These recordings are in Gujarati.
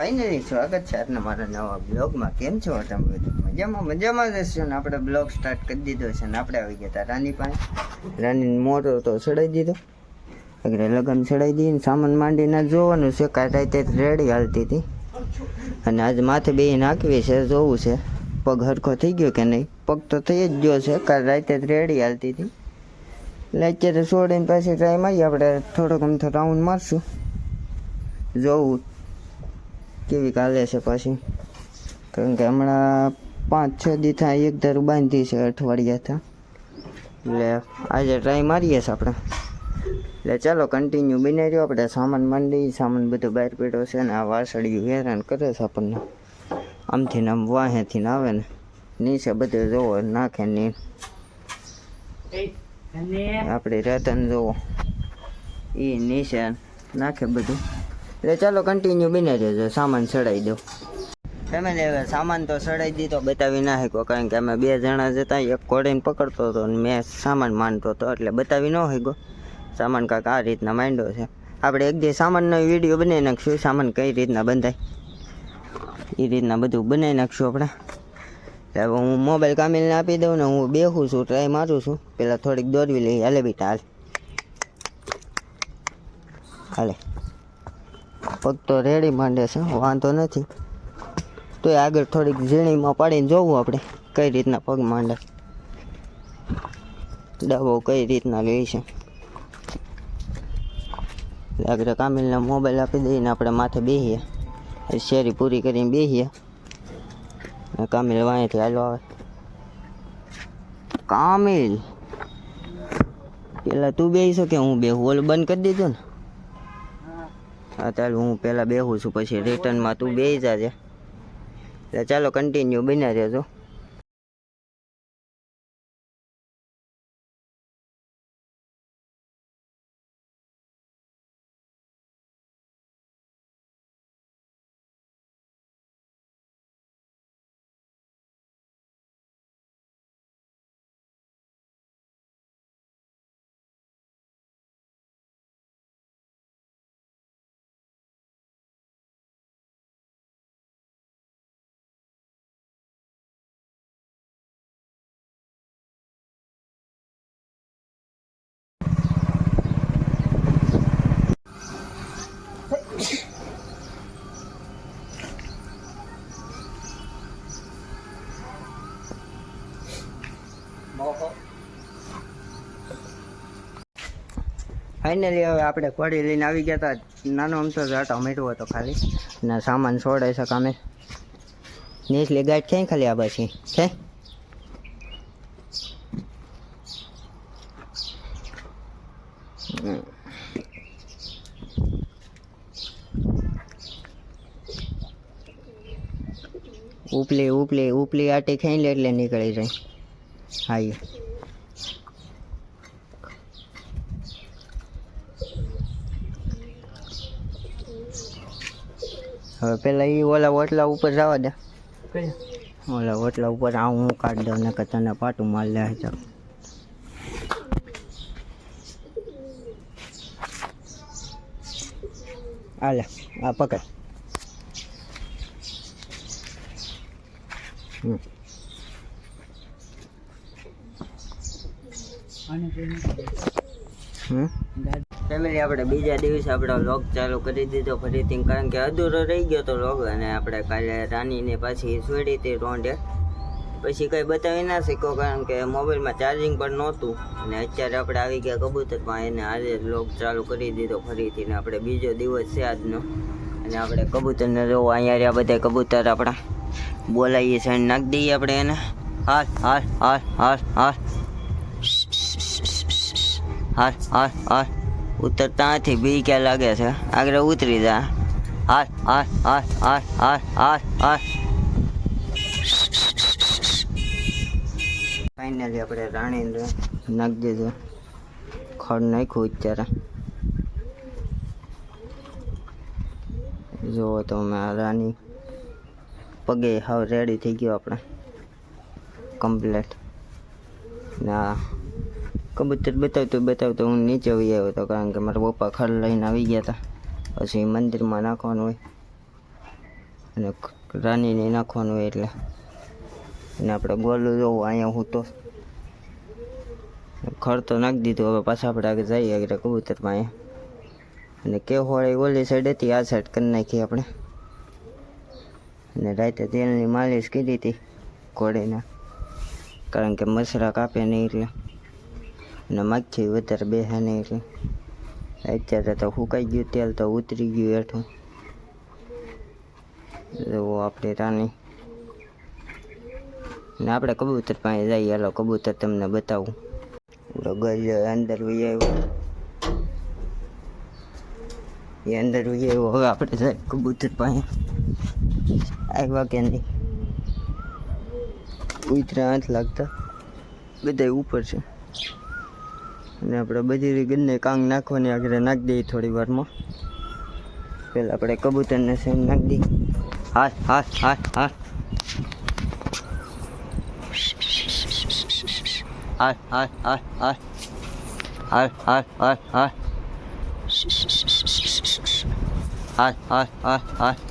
ફાઇનલી સ્વાગત છે આજના મારા નવા બ્લોગમાં. કેમ છો તમે? મજામાં જ હશો ને? આપણે બ્લોગ સ્ટાર્ટ કરી દીધો છે ને આપણે આવી ગયા હતા રાની પાસે. રાની મોટો તો ચડાવી દીધો, એટલે લગન ચડાવી દઈએ ને સામાન માંડીને જોવાનું છે. કાંઈ રાતે રેડી હાલતી હતી અને આજે માથે બે નાખવી છે, જોવું છે પગ હરખો થઈ ગયો કે નહીં. પગ તો થઈ જ ગયો છે, કાલ રાતે રેડી હાલતી હતી. એટલે અત્યારે છોડીને પાછી ટ્રાય મારીએ. આપણે થોડોક અમથો રાઉન્ડ મારશું, જોવું કેવી કાલે છે પાછી. કારણ કે હમણાં 5-6 દી થાય એક ધારું બાંધી છે, અઠવાડિયા થા. એટલે આજે ટ્રાય મારીએ છીએ આપણે. એટલે ચાલો કન્ટિન્યુ બની રહ્યો. આપણે સામાન માંડી, સામાન બધો બહાર પડ્યો છે ને આ વાસળિયું હેરાન કરે છે આપણને. આમથી ને આમ વાહેથી ને આવે ને નીચે બધું જોવો નાખે ને આપણે રહેતા જોવો એ નીચે નાખે બધું. એટલે ચાલો કન્ટિન્યુ બની રહેજો. સામાન ચડાવી દો ફેમિલી. હવે સામાન તો ચડાવી દીધો, બતાવી ના શક્યો કારણ કે અમે 2 જણા જતા. એક ઘોડીને પકડતો હતો અને મેં સામાન માંડતો હતો, એટલે બતાવી ન શક્યો. સામાન કાંક આ રીતના માંડ્યો છે. આપણે એક દી સામાનનો વિડીયો બનાવી નાખશું, સામાન કઈ રીતના બંધાય એ રીતના બધું બનાવી નાખશું આપણે. હવે હું મોબાઈલ કામીલને આપી દઉં ને હું બેહું છું, ટ્રાય મારું છું. પહેલાં થોડીક દોરવી લઈ. હાલે બેટા હાલ, હાલે. પગ તો રેડી માંડે છે, વાંધો નથી. તો આગળ થોડીક ઝીણીમાં પાડીને જોવું આપણે કઈ રીતના પગ માંડે, દવાઓ કઈ રીતના લે છે. આગળ કામિલને મોબાઈલ આપી દઈને આપણે માથે બેસીએ, શેરી પૂરી કરીને બેસીએ. કામિલ વાંયથી હાલો આવે. કામિલ પેલા તું બેસી શકે હું બેહું? ઓલું બંધ કરી દીધું ને? હા ચાલ હું પહેલાં બેહું છું, પછી રિટર્નમાં તું બેસી જાજે. એટલે ચાલો કન્ટિન્યુ બન્યા રહેજો. ફાઇનલી હવે આપણે ઘોડી લઈને આવી ગયા હતા. નાનો અમથો જાટો મેળવો હતો ખાલી, ને સામાન છોડે છે કામે. નીચલી ગાઈડ ક્યાંય ખાલી આ બાછી છે. ઉપલી આટી ખાઈ લે એટલે નીકળી જાય. હા હવે પેલા એ ઓલા ઓટલા ઉપર જવા દે. ઓલા ઓટલા ઉપર હું કાઢી દઉં ને તને પાટું માર લે. ચાલ હાલે આ પકડ. ફેમિલી આપણે બીજા દિવસે આપણો વ્લોગ ચાલુ કરી દીધો ફરીથી, કારણ કે અધૂરો રહી ગયો તો વ્લોગ. અને આપણે કાલે રાનીને પાછી છોડી હતી રોંડે, પછી કંઈ બતાવી ના શક્યો કારણ કે મોબાઈલમાં ચાર્જિંગ પણ નહોતું. અને અત્યારે આપણે આવી ગયા કબૂતરમાં, એને આજે વ્લોગ ચાલુ કરી દીધો ફરીથી. ને આપણે બીજો દિવસ છે આજનો. અને આપણે કબૂતરને જોવો અહીંયા રહ્યા બધા કબૂતર આપણા. બોલાવીએ છે નાખી દઈએ આપણે એને. હાલ હાલ હાલ હાલ હાલ હાલ હાલ હાલ. ઉતરતા ત્યાંથી બી ક્યાં લાગે છે, આગળ ઉતરી જા. હાલ હાલ હાલ હાલ હાલ હાલ હાલ. ફાઇનલી આપણે રાણીને નાખી દીધું, ખડ નાખ્યું અત્યારે. જુઓ તો મેં રાની પગે હાવ રેડી થઈ ગયો આપણે કમ્પ્લેટ. ના કબૂતર બતાવતો હું નીચે આવી આવ્યો હતો કારણ કે મારા પપ્પા ખડ લઈને આવી ગયા હતા. પછી મંદિરમાં નાખવાનું હોય અને રાનીને નાખવાનું હોય એટલે. અને આપણે ગોલું જોવું અહીંયા હું તો ખડ તો નાખી દીધું. હવે પાછા આપણે આગળ જઈએ આગળ કબૂતરમાં અહીંયા. અને કેહોળી ઓલી સાઈડ હતી, આ સાઈડ કરી નાખી આપણે. અને રાતે તેલની માલિશ કરી હતી ઘોડીને, કારણ કે મસરા કાપે નહીં એટલે, અને માખી વધારે બેસે નહીં એટલે. અત્યારે તો સુકાઈ ગયું તેલ, તો ઉતરી ગયું હેઠું. જુઓ આપણી રાની. ને આપણે કબૂતર પાસે જઈએ. હાલો કબૂતર તમને બતાવું. ગજ અંદર વહી આવ્યો, એ અંદર વહી આવ્યો. હવે આપણે જાય કબૂતર પાસે. આવ્યા કે નહીં, ઉતરા હાથ લાગતા બધા ઉપર છે. અને આપણે બધી ગંદને કાંગ નાખવાની આગળ નાખી દઈએ થોડી વારમાં. પહેલાં આપણે કબૂતરને સેમ નાખી દઈએ. હાથ હાથ હાથ હાથ હાથ હાથ હાથ હાથ હાથ હાથ હાથ હાથ હાથ હાથ હાથ હાથ.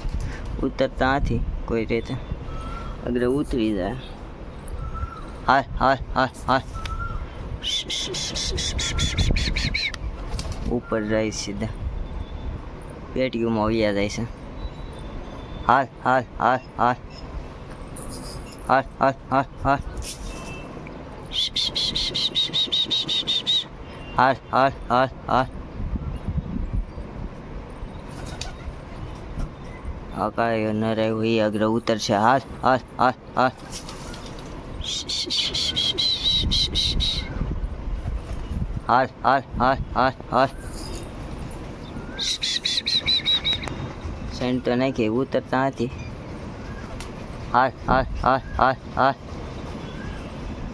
ઉતરતા હાથી કોઈ રીતે આગળ ઉતરી જાય. હાથ હાથ હાથ હાથ ઉપર જાય સીધા પેટીઓમાં વ્યા જાય છે. હાથ હાથ હાથ હાથ હાથ હાથ હાથ હાથ હાથ હાથ હાથ હાથ. આ કાંઈ ન રહ્યું એ આગળ ઉતરશે. હાથ હાથ હાથ હાથ હાથ હાથ હાથ હાથ હાથ. સેન્ટ તો નાખી ઉતરતા હતી. હાથ હાથ હાથ હાથ હાથ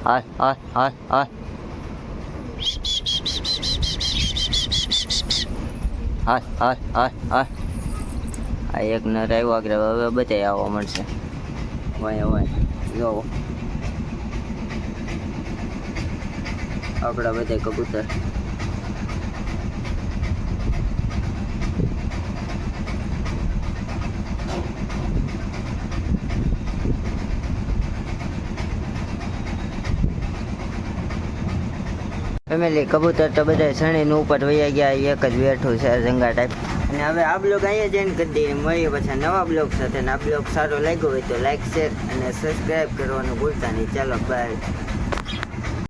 હાથ હાથ હાથ હાથ હાથ હાથ હાથ હાથ. આ એક ન રહ્યું આગળ. હવે બધા આવવા મળશે. વાય વાય જોવો આપણા બધા કબૂતર. ફેમિલી કબૂતર તો બધા સણીને ઉપર વયા ગયા. એક જ બેઠું છે જંગા ટાઈપ. અને હવે આ બ્લોગ અહીંયા જ એન્ડ કરી દઈએ. મળીએ પછી નવા બ્લોગ સાથે. અને આ બ્લોગ સારો લાગ્યો હોય તો લાઈક, શેર અને સબસ્ક્રાઈબ કરવાનું ભૂલતા નહીં. ચાલો બાય.